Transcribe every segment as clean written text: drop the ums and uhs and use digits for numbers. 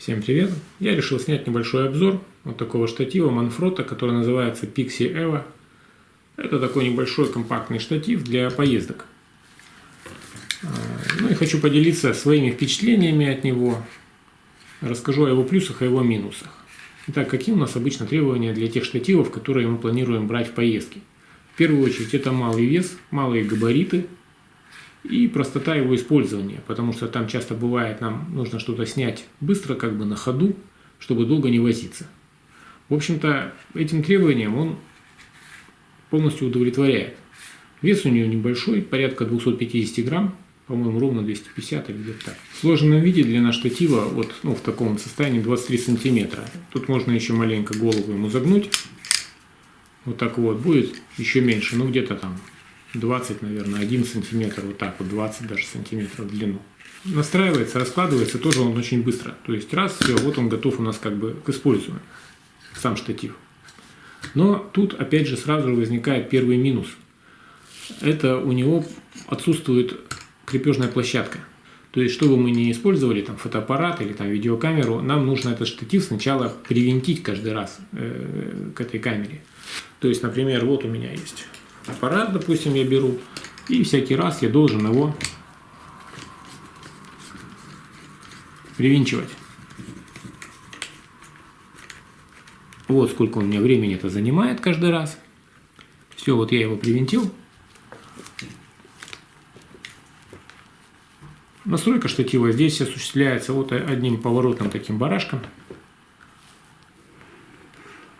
Всем привет! Я решил снять небольшой обзор вот такого штатива Manfrotto, который называется Pixie Evo. Это такой небольшой компактный штатив для поездок. Ну и хочу поделиться своими впечатлениями от него. Расскажу о его плюсах и его минусах. Итак, какие у нас обычно требования для тех штативов, которые мы планируем брать в поездки? В первую очередь это малый вес, малые габариты и простота его использования, потому что там часто бывает, нам нужно что-то снять быстро, как бы на ходу, чтобы долго не возиться. В общем-то, этим требованиям он полностью удовлетворяет. Вес у нее небольшой, порядка 250 грамм, по-моему, ровно 250 или где-то так. В сложенном виде длина штатива вот, в таком состоянии 23 сантиметра. Тут можно еще маленько голову ему загнуть. Вот так вот, будет еще меньше, где-то там 20, наверное, 1 сантиметр, вот так вот, 20 даже сантиметров в длину. Настраивается, раскладывается тоже он очень быстро. То есть раз, все, вот он готов у нас как бы к использованию, сам штатив. Но тут опять же сразу возникает первый минус. Это у него отсутствует крепежная площадка. То есть, чтобы мы не использовали там фотоаппарат или там видеокамеру, нам нужно этот штатив сначала привинтить каждый раз к этой камере. То есть, например, вот у меня есть аппарат, допустим, я беру, и всякий раз я должен его привинчивать. Вот сколько у меня времени это занимает каждый раз. Все, вот я его привинтил. Настройка штатива здесь осуществляется вот одним поворотным таким барашком.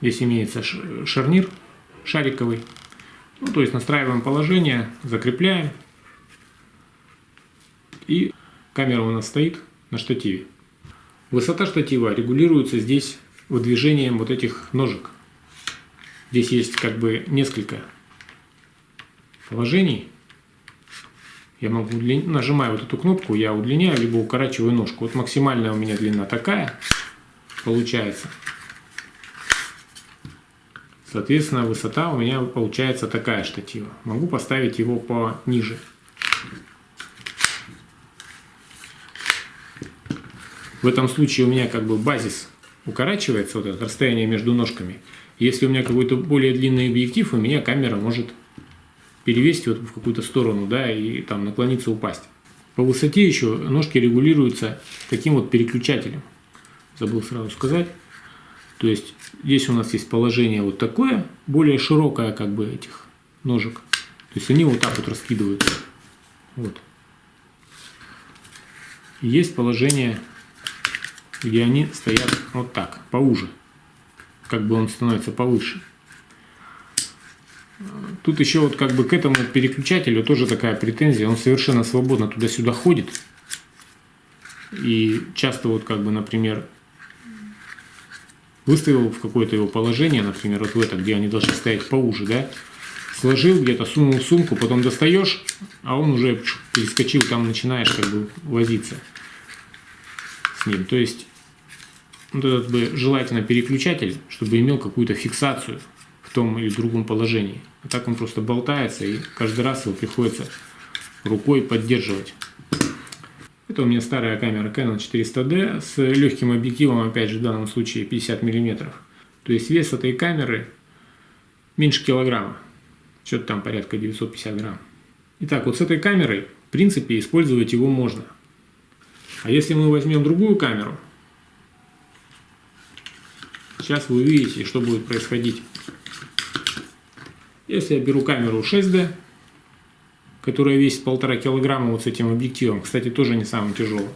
Здесь имеется шарнир шариковый. То есть настраиваем положение, закрепляем. И камера у нас стоит на штативе. Высота штатива регулируется здесь выдвижением вот этих ножек. Здесь есть как бы несколько положений. Я могу, нажимая вот эту кнопку, я удлиняю, либо укорачиваю ножку. Вот максимальная у меня длина такая получается. Соответственно, высота у меня получается такая штатива. Могу поставить его пониже. В этом случае у меня как бы базис укорачивается, вот это расстояние между ножками. Если у меня какой-то более длинный объектив, у меня камера может перевесить вот в какую-то сторону, да, и там наклониться, упасть. По высоте еще ножки регулируются таким вот переключателем. Забыл сразу сказать. То есть здесь у нас есть положение вот такое, более широкое как бы этих ножек. То есть они вот так вот раскидываются. Вот. И есть положение, где они стоят вот так, поуже. Как бы он становится повыше. Тут еще вот как бы к этому переключателю тоже такая претензия. Он совершенно свободно туда-сюда ходит. И часто вот как бы, например, выставил в какое-то его положение, например, вот в это, где они должны стоять поуже, да, сложил где-то, сунул в сумку, потом достаешь, а он уже перескочил, там начинаешь как бы возиться с ним. То есть вот этот бы желательно переключатель, чтобы имел какую-то фиксацию в том или другом положении. А так он просто болтается, и каждый раз его приходится рукой поддерживать. Это у меня старая камера Canon 400D с легким объективом, опять же в данном случае 50 мм. То есть вес этой камеры меньше килограмма. Что-то там порядка 950 грамм. Итак, вот с этой камерой в принципе использовать его можно. А если мы возьмем другую камеру, сейчас вы увидите, что будет происходить. Если я беру камеру 6D, которая весит 1,5 килограмма вот с этим объективом, кстати, тоже не самым тяжелым,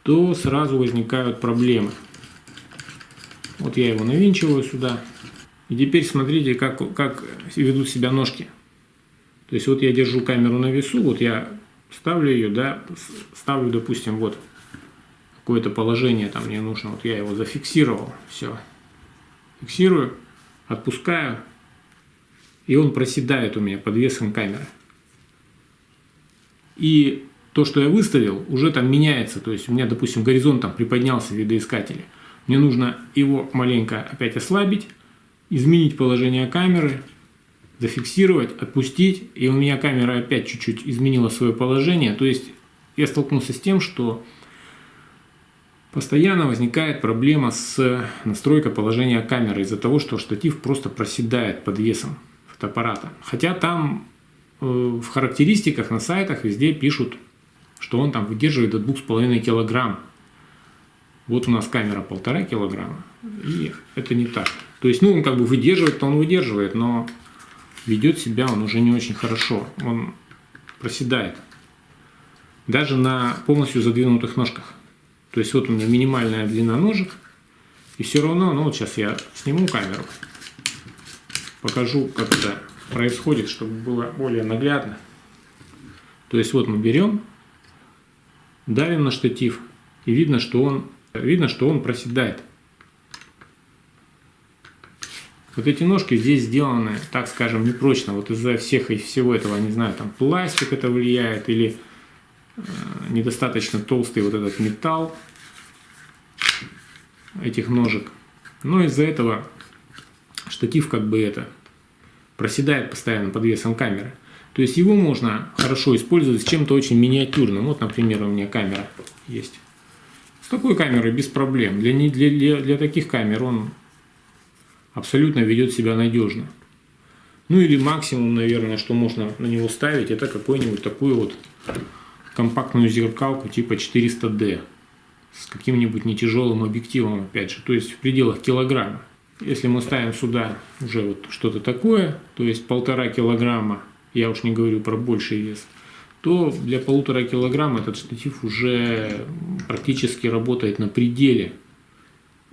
то сразу возникают проблемы. Вот я его навинчиваю сюда. И теперь смотрите, как ведут себя ножки. То есть вот я держу камеру на весу, вот я ставлю ее, да, ставлю, допустим, вот какое-то положение там мне нужно, вот я его зафиксировал, все. Фиксирую, отпускаю, и он проседает у меня под весом камеры. И то, что я выставил, уже там меняется. То есть у меня, допустим, горизонт там приподнялся в видоискателе. Мне нужно его маленько опять ослабить, изменить положение камеры, зафиксировать, отпустить. И у меня камера опять чуть-чуть изменила свое положение. То есть я столкнулся с тем, что Постоянно возникает проблема с настройкой положения камеры из-за того, что штатив просто проседает под весом фотоаппарата. Хотя там в характеристиках на сайтах везде пишут, что он там выдерживает до 2,5 килограмм. Вот у нас камера 1,5 килограмма, и это не так. То есть, он как бы выдерживает-то он выдерживает, но ведет себя он уже не очень хорошо. Он проседает. Даже на полностью задвинутых ножках. То есть, вот у меня минимальная длина ножек, и все равно, вот сейчас я сниму камеру, покажу, как это происходит, чтобы было более наглядно. То есть, вот мы берем, давим на штатив, и видно, что он проседает. Вот эти ножки здесь сделаны, так скажем, непрочно. Вот из-за всего этого, не знаю, там пластик это влияет, или недостаточно толстый вот этот металл этих ножек. Но из-за этого штатив как бы проседает постоянно под весом камеры. То есть его можно хорошо использовать с чем-то очень миниатюрным. Вот, например, у меня камера есть. С такой камерой без проблем. Для таких камер он абсолютно ведет себя надежно. Ну или максимум, наверное, что можно на него ставить, это какую-нибудь такую вот компактную зеркалку типа 400D с каким-нибудь не тяжелым объективом, опять же, то есть в пределах килограмма. Если мы ставим сюда уже вот что-то такое, то есть 1,5 килограмма, я уж не говорю про больший вес, то для 1,5 килограмма этот штатив уже практически работает на пределе.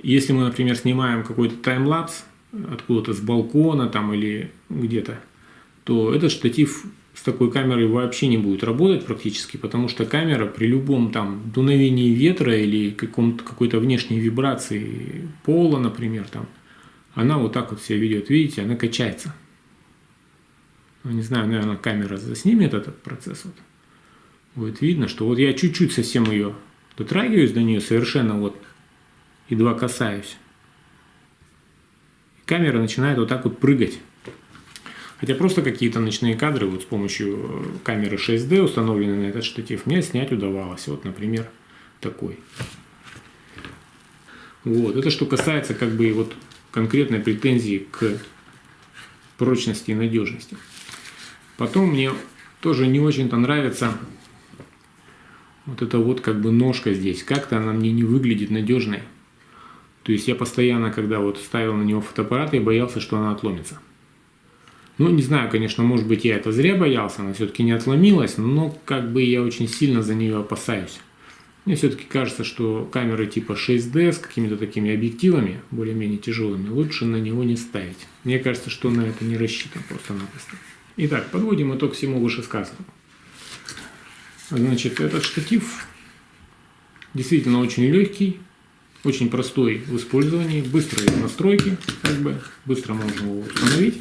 Если мы, например, снимаем какой-то таймлапс откуда-то с балкона там или где-то, то этот штатив с такой камерой вообще не будет работать практически, потому что камера при любом там дуновении ветра или какой-то внешней вибрации пола, например, там, она вот так вот себя ведет. Видите, она качается. Не знаю, наверное, камера заснимет этот процесс. Вот. Будет видно, что вот я чуть-чуть совсем ее дотрагиваюсь до нее, совершенно вот едва касаюсь. Камера начинает вот так вот прыгать. Хотя просто какие-то ночные кадры вот с помощью камеры 6D, установленной на этот штатив, мне снять удавалось. Вот, например, такой. Вот. Это что касается как бы вот конкретной претензии к прочности и надежности. Потом мне тоже не очень-то нравится вот эта вот как бы ножка здесь. Как-то она мне не выглядит надежной. То есть я постоянно, когда вот ставил на него фотоаппарат, я боялся, что она отломится. Ну, не знаю, конечно, может быть, я это зря боялся, она все-таки не отломилась, но как бы я очень сильно за нее опасаюсь. Мне все-таки кажется, что камеры типа 6D с какими-то такими объективами, более-менее тяжелыми, лучше на него не ставить. Мне кажется, что на это не рассчитан просто-напросто. Итак, подводим итог всему вышесказанному. Значит, этот штатив действительно очень легкий, очень простой в использовании, быстрые настройки, как бы быстро можно его установить.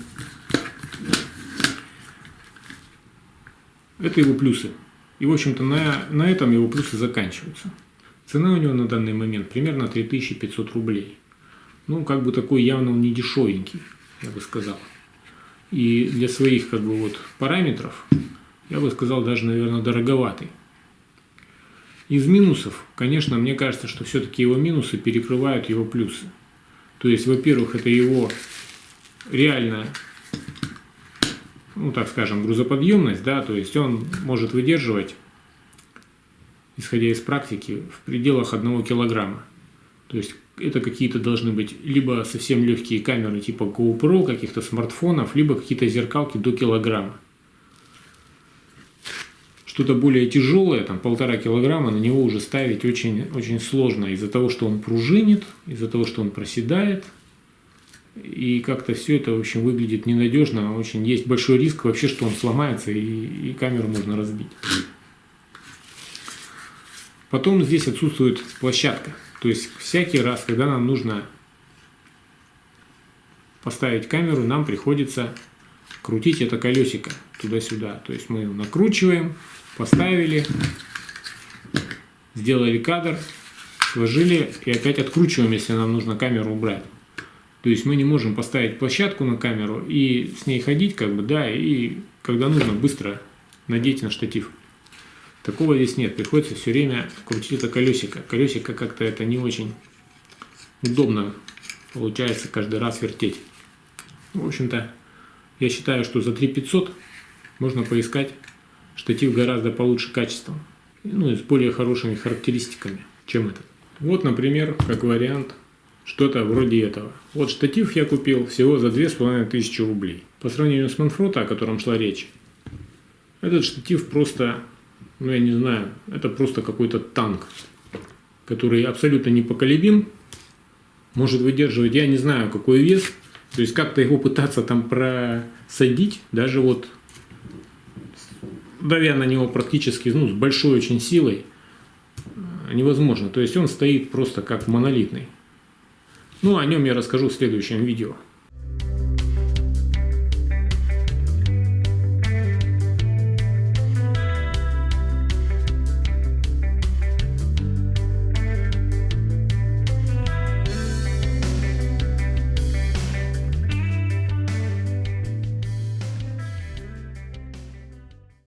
Это его плюсы. И, в общем-то, на этом его плюсы заканчиваются. Цена у него на данный момент примерно 3500 рублей. Ну, как бы такой явно он не дешевенький, я бы сказал. И для своих, как бы, вот параметров, я бы сказал, даже, наверное, дороговатый. Из минусов, конечно, мне кажется, что все-таки его минусы перекрывают его плюсы. То есть, во-первых, это его реально, ну, так скажем, грузоподъемность, да, то есть он может выдерживать, исходя из практики, в пределах 1 килограмма. То есть это какие-то должны быть либо совсем легкие камеры типа GoPro, каких-то смартфонов, либо какие-то зеркалки до килограмма. Что-то более тяжелое, там 1,5 килограмма, на него уже ставить очень, очень сложно из-за того, что он пружинит, из-за того, что он проседает. И как-то все это, в общем, выглядит ненадежно. Очень есть большой риск вообще, что он сломается и камеру можно разбить. Потом здесь отсутствует площадка. То есть всякий раз, когда нам нужно поставить камеру, нам приходится крутить это колесико туда-сюда. То есть мы накручиваем, поставили, сделали кадр, сложили и опять откручиваем, если нам нужно камеру убрать. То есть мы не можем поставить площадку на камеру и с ней ходить, как бы, да, и когда нужно быстро надеть на штатив. Такого здесь нет. Приходится все время крутить это колесико. Колесико как-то это не очень удобно получается каждый раз вертеть. В общем-то, я считаю, что за 3500 можно поискать штатив гораздо получше качеством. Ну и с более хорошими характеристиками, чем этот. Вот, например, как вариант, что-то вроде этого. Вот штатив я купил всего за 2500 рублей. По сравнению с Manfrotto, о котором шла речь, этот штатив просто, ну я не знаю, это просто какой-то танк, который абсолютно непоколебим, может выдерживать, я не знаю, какой вес, то есть как-то его пытаться там просадить, даже вот давя на него практически, ну, с большой очень силой, невозможно. То есть он стоит просто как монолитный. Ну, о нем я расскажу в следующем видео.